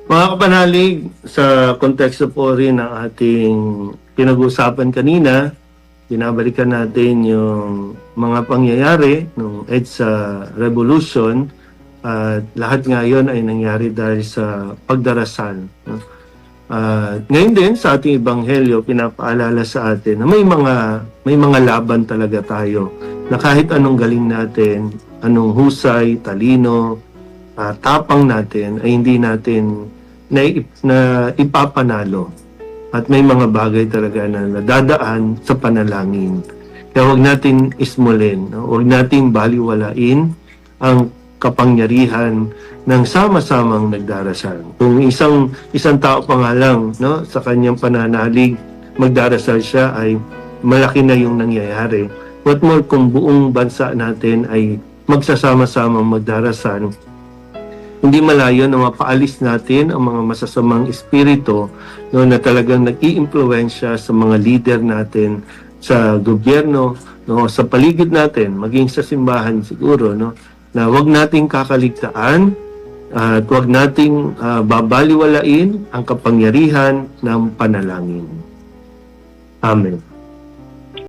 Mga kapanalig, sa konteksto po rin ng ating pinag-uusapan kanina, binabalikan natin yung mga pangyayari ng EDSA Revolution at lahat ngayon ay nangyari dahil sa pagdarasal. No? Ngayon din sa ating ebanghelyo, pinapaalala sa atin na may mga laban talaga tayo na kahit anong galing natin, anong husay, talino, tapang natin ay hindi natin na ipapanalo. At may mga bagay talaga na nadadaan sa panalangin. Kaya huwag natin ismulin, no? Huwag natin baliwalain ang kapangyarihan ng sama-samang nagdarasal. Kung isang tao pa nga lang, no, sa kanyang pananalig, magdarasal siya ay malaki na yung nangyayari. What more kung buong bansa natin ay magsasama-samang magdarasal, hindi malayo na mapaalis natin ang mga masasamang espiritu, no, na talagang nag-iimpluwensya sa mga leader natin sa gobyerno, no, sa paligid natin, maging sa simbahan siguro, no, na wag nating kakaligtaan at wag nating babaliwalain ang kapangyarihan ng panalangin. Amen.